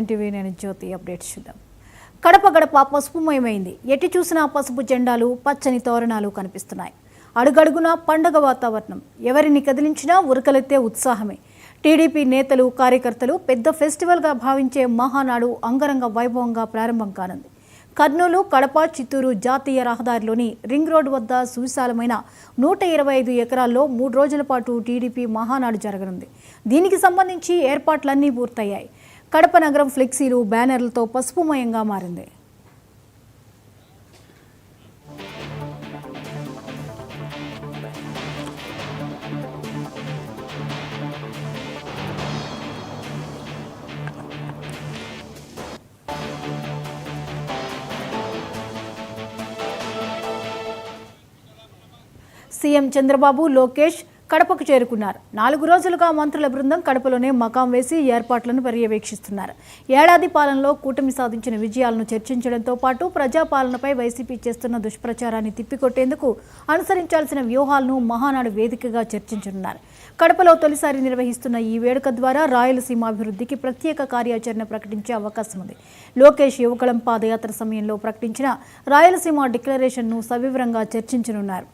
TV నేను జ్యోతి updates చూద్దాం. కడప గడప పసుపుమయమైంది. ఎట్టి చూసినా పసుపు జెండాలు, పచ్చని తోరణాలు కనిపిస్తున్నాయి. అడుగడుగునా పండగ వాతావరణం. ఎవరిని కదిలించినా ఉరకలెత్తే ఉత్సాహమే. టీడీపీ నేతలు, కార్యకర్తలు పెద్ద ఫెస్టివల్గా భావించే మహానాడు అంగరంగ వైభవంగా ప్రారంభం కానుంది. కర్నూలు, కడప, చిత్తూరు జాతీయ రహదారిలోని రింగ్ రోడ్ వద్ద సువిశాలమైన 125 ఎకరాల్లో 3 రోజుల పాటు టీడీపీ మహానాడు జరగనుంది. దీనికి సంబంధించి ఏర్పాట్లన్నీ పూర్తయ్యాయి. కడప నగరం ఫ్లెక్సీలు, బ్యానర్లతో పసుపుమయంగా మారింది. సీఎం చంద్రబాబు, లోకేష్ కడపకు చేరుకున్నారు. 4 రోజులుగా మంత్రుల బృందం కడపలోనే మకాం వేసి ఏర్పాట్లను పర్యవేక్షిస్తున్నారు. ఏడాది పాలనలో కూటమి సాధించిన విజయాలను చర్చించడంతో పాటు ప్రజాపాలనపై వైసీపీ చేస్తున్న దుష్ప్రచారాన్ని తిప్పికొట్టేందుకు అనుసరించాల్సిన వ్యూహాలను మహానాడు వేదికగా చర్చించనున్నారు. కడపలో తొలిసారి నిర్వహిస్తున్న ఈ వేడుక ద్వారా రాయలసీమ అభివృద్ధికి ప్రత్యేక కార్యాచరణ ప్రకటించే అవకాశం ఉంది. లోకేష్ యువకులం పాదయాత్ర సమయంలో ప్రకటించిన రాయలసీమ డిక్లరేషన్ను సవివరంగా చర్చించనున్నారు.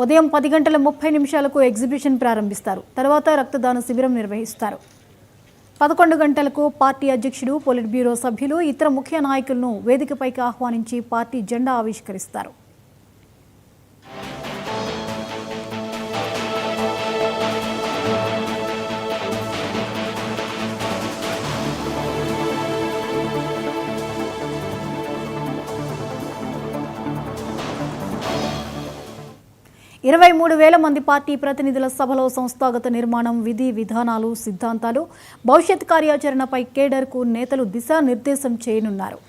ఉదయం 10:30 ఎగ్జిబిషన్ ప్రారంభిస్తారు. తర్వాత రక్తదాన శిబిరం నిర్వహిస్తారు. 11 గంటలకు పార్టీ అధ్యక్షుడు, పొలిట్ బ్యూరో సభ్యులు, ఇతర ముఖ్య నాయకులను వేదికపైకి ఆహ్వానించి పార్టీ జెండా ఆవిష్కరిస్తారు. ఇరవై 23,000 మంది పార్టీ ప్రతినిధుల సభలో సంస్థాగత నిర్మాణం, విధి విధానాలు, సిద్ధాంతాలు, భవిష్యత్ కార్యాచరణపై కేడర్కు నేతలు దిశానిర్దేశం చేయనున్నారు.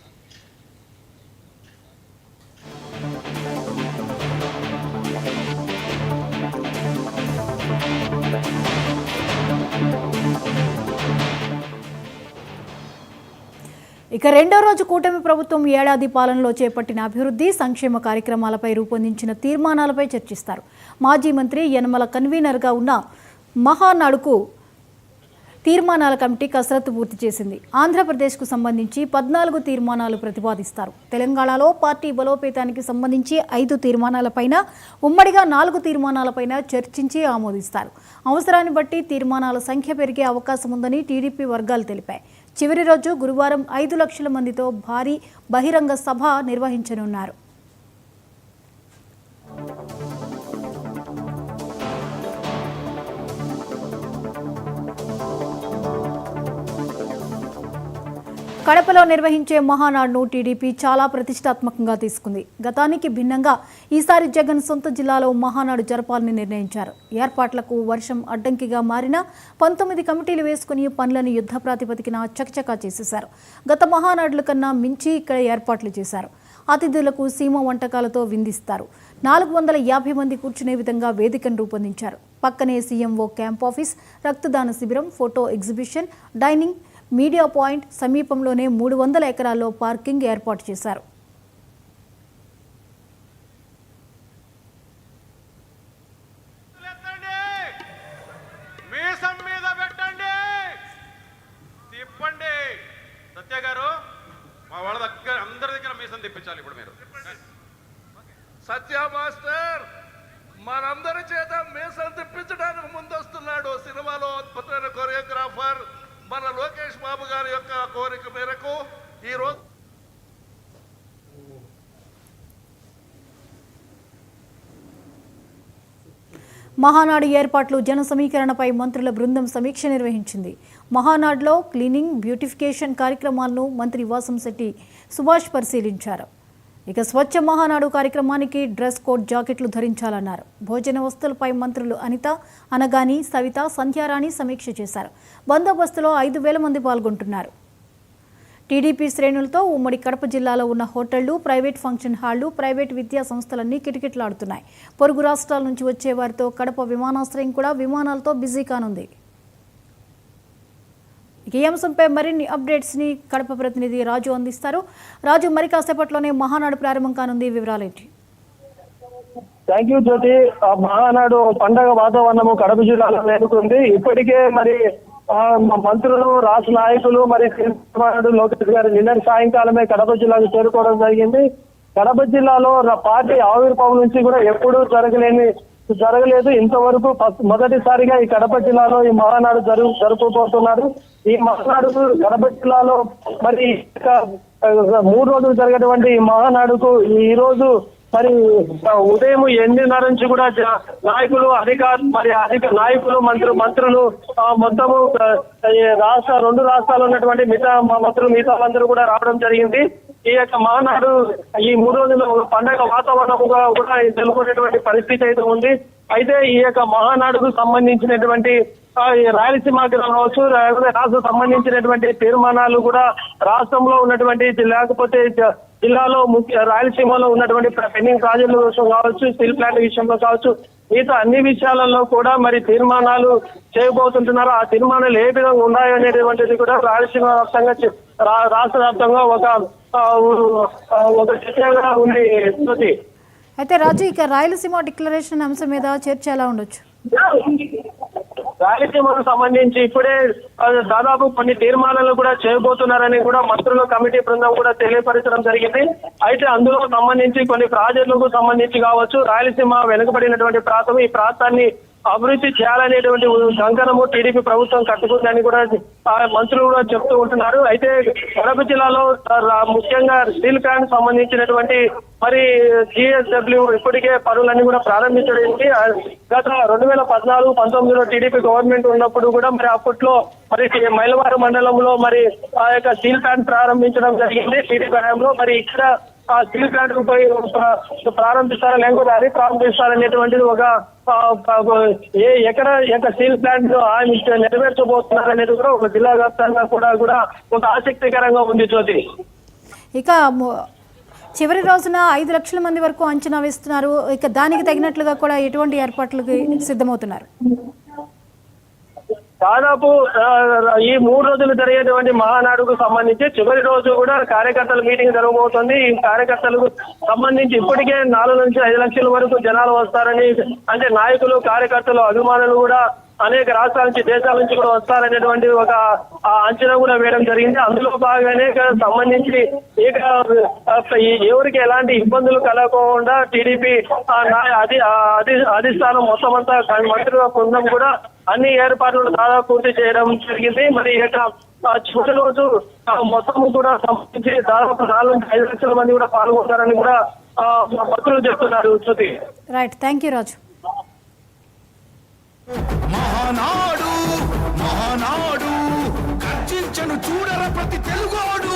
ఇక రెండో రోజు కూటమి ప్రభుత్వం ఏడాది పాలనలో చేపట్టిన అభివృద్ధి, సంక్షేమ కార్యక్రమాలపై రూపొందించిన తీర్మానాలపై చర్చిస్తారు. మాజీ మంత్రి యనమల కన్వీనర్గా ఉన్న మహానాడుకు తీర్మానాల కమిటీ కసరత్తు పూర్తి చేసింది. ఆంధ్రప్రదేశ్కు సంబంధించి 14 తీర్మానాలు ప్రతిపాదిస్తారు. తెలంగాణలో పార్టీ బలోపేతానికి సంబంధించి 5 తీర్మానాలపైన, ఉమ్మడిగా 4 తీర్మానాలపైన చర్చించి ఆమోదిస్తారు. అవసరాన్ని బట్టి తీర్మానాల సంఖ్య పెరిగే అవకాశం ఉందని టీడీపీ వర్గాలు తెలిపాయి. చివరి రోజు గురువారం 5 లక్షల మందితో భారీ బహిరంగ సభ నిర్వహించనున్నారు. కడపలో నిర్వహించే మహానాడును టీడీపీ చాలా ప్రతిష్టాత్మకంగా తీసుకుంది. గతానికి భిన్నంగా ఈసారి జగన్ సొంత జిల్లాలో మహానాడు జరపాలని నిర్ణయించారు. ఏర్పాట్లకు వర్షం అడ్డంకిగా మారిన 19 కమిటీలు వేసుకుని పనులను యుద్ధ ప్రాతిపదికన చకచకా చేసేశారు. గత మహానాడుల కన్నా మించి ఇక్కడ ఏర్పాట్లు చేశారు. అతిథులకు సీమ వంటకాలతో విందిస్తారు. 450 మంది కూర్చునే విధంగా వేదికను రూపొందించారు. పక్కనే సీఎంఓ క్యాంప్ ఆఫీస్, రక్తదాన శిబిరం, photo exhibition, dining, media point, సమీపంలోనే 300 ఎకరాల్లో పార్కింగ్ ఏర్పాటు చేశారు. సత్య మాస్టర్ మనందరి చేత మీసం తిప్పించడానికి ముందొస్తున్నాడు. సినిమాలో అద్భుతమైన కొరియోగ్రాఫర్ మన లోకేష్ బాబు గారి యొక్క కోరిక మేరకు ఈరోజు మహానాడు ఏర్పాట్లు, జన సమీకరణపై మంత్రుల బృందం సమీక్ష నిర్వహించింది. మహానాడులో క్లీనింగ్, బ్యూటిఫికేషన్ కార్యక్రమాలను మంత్రి వాసంశెట్టి సుభాష్ పరిశీలించారు. ఇక స్వచ్ఛ మహానాడు కార్యక్రమానికి డ్రెస్ కోడ్, జాకెట్లు ధరించాలన్నారు. భోజన వస్తువులపై మంత్రులు అనిత, అనగాని, సవిత, సంధ్యారాణి సమీక్ష చేశారు. బందోబస్తులో 5,000 మంది పాల్గొంటున్నారు. టీడీపీ శ్రేణులతో ఉమ్మడి కడప జిల్లాలో ఉన్న హోటళ్లు, ప్రైవేట్ ఫంక్షన్ హాళ్లు, ప్రైవేట్ విద్యా సంస్థలన్నీ కిటకిటలాడుతున్నాయి. పొరుగు రాష్ట్రాల నుంచి వచ్చే వారితో కడప విమానాశ్రయం కూడా విమానాలతో బిజీ కానుంది. ఈ అంశంపై మరిన్ని అప్డేట్స్ ని కడప ప్రతినిధి రాజు అందిస్తారు. రాజు, మరి కాసేపట్లోనే మహానాడు ప్రారంభం కానుంది, వివరాలేంటి? థ్యాంక్ యూ జ్యోతి. మహానాడు పండగ వాతావరణము కడప జిల్లాలో నెలకొంది. ఇప్పటికే మరి మంత్రులు, రాష్ట్ర నాయకులు మరి లోకేష్ గారు నిన్న సాయంకాలమే కడప జిల్లాకు చేరుకోవడం జరిగింది. కడప జిల్లాలో పార్టీ ఆవిర్భావం నుంచి కూడా ఎప్పుడూ జరగలేదు. ఇంతవరకు మొదటిసారిగా ఈ కడప జిల్లాలో ఈ మహానాడు జరుపుకోబోతున్నారు. ఈ మహానాడు కడప జిల్లాలో మరి 3 రోజులు జరిగేటువంటి ఈ మహానాడుకు ఈ రోజు మరి ఉదయం 8:30 నుంచి కూడా నాయకులు, అధిక నాయకులు, మంత్రులు మొత్తము 2 రాష్ట్రాలు ఉన్నటువంటి మిగతా మంత్రులు కూడా రావడం జరిగింది. ఈ యొక్క మహానాడు ఈ 3 రోజులు పండగ వాతావరణంగా కూడా నెలకొనేటువంటి పరిస్థితి అయితే ఉంది. అయితే ఈ యొక్క మహానాడుకు సంబంధించినటువంటి రాయలసీమకి కావచ్చు, రాష్ట్రం సంబంధించినటువంటి తీర్మానాలు కూడా రాష్ట్రంలో ఉన్నటువంటి లేకపోతే జిల్లాలో రాయలసీమలో ఉన్నటువంటి పెండింగ్ ప్రాజెక్టుల విషయం కావచ్చు, స్టీల్ ప్లాంట్ విషయంలో కావచ్చు, మిగతా అన్ని విషయాలలో కూడా మరి తీర్మానాలు చేయబోతుంటున్నారు. ఆ తీర్మానాలు ఏ విధంగా ఉన్నాయో అనేటువంటిది కూడా రాయలసీమ వ్యాప్తంగా రాష్ట్ర వ్యాప్తంగా ఒక చర్చగా ఉంది. అయితే రాజు, ఇక రాయలసీమ డిక్లరేషన్ అంశం మీద చర్చ ఎలా ఉండొచ్చు? రాయలసీమకు సంబంధించి ఇప్పుడే దాదాపు కొన్ని తీర్మానాలు కూడా చేయబోతున్నారని కూడా మంత్రుల కమిటీ బృందం కూడా తెలియపరచడం జరిగింది. అయితే అందులో సంబంధించి కొన్ని ప్రాజెక్టులకు సంబంధించి కావచ్చు, రాయలసీమ వెనుకబడినటువంటి ప్రాంతం, ఈ ప్రాంతాన్ని అభివృద్ధి చేయాలనేటువంటి కంకణము టీడీపీ ప్రభుత్వం కట్టుకుందని కూడా మంత్రులు కూడా చెప్తూ ఉంటున్నారు. అయితే కడప జిల్లాలో ముఖ్యంగా స్టీల్ ప్లాంట్ సంబంధించినటువంటి మరి GSW ఇప్పటికే పనులన్నీ కూడా ప్రారంభించడానికి గత 2014-19లో టీడీపీ గవర్నమెంట్ ఉన్నప్పుడు కూడా మరి అప్పట్లో మరి మైలవారు మండలంలో మరి ఆ యొక్క స్టీల్ ప్లాంట్ ప్రారంభించడం జరిగింది టీడీపీ హయాంలో. మరి ఇక్కడ ఆ స్టీల్ ప్లాంట్ ప్రారంభిస్తారా లేకపోతే అది ప్రారంభిస్తారనేటువంటిది ఎక్కడ స్టీల్ ప్లాంట్ నెరవేర్చబోతున్నారనేది కూడా ఒక జిల్లా వ్యాప్తంగా కూడా ఒక ఆసక్తికరంగా ఉంది జ్యోతి. ఇక చివరి రోజున 5 లక్షల మంది వరకు అంచనా వేస్తున్నారు. ఇక దానికి తగినట్లుగా కూడా ఎటువంటి ఏర్పాట్లకి సిద్ధమవుతున్నారు? దాదాపు ఈ 3 రోజులు జరిగేటువంటి మహానాడుకు సంబంధించి చివరి రోజు కూడా కార్యకర్తల మీటింగ్ జరగబోతోంది. ఈ కార్యకర్తలకు సంబంధించి ఇప్పటికే 4 నుంచి 5 లక్షల వరకు జనాలు వస్తారని, అంటే నాయకులు, కార్యకర్తలు, అభిమానులు కూడా అనేక రాష్ట్రాల నుంచి, దేశాల నుంచి కూడా వస్తారనేటువంటి ఒక అంచనా కూడా వేయడం జరిగింది. అందులో భాగంగానే సంబంధించి ఎవరికి ఎలాంటి ఇబ్బందులు కలగకుండా టీడీపీ అధిష్టానం మొత్తం అంతా మంత్రుల బృందం కూడా అన్ని ఏర్పాట్లు దాదాపు పూర్తి చేయడం జరిగింది. మరి చివరి రోజు మొత్తం కూడా సంబంధించి దాదాపు 4 నుంచి 5 లక్షల మంది కూడా పాల్గొంటారని కూడా మంత్రులు చెప్తున్నారు. శృతి. రైట్, థ్యాంక్ యూ రాజు. మహానాడు గర్జించను చూడర ప్రతి తెలుగోడు.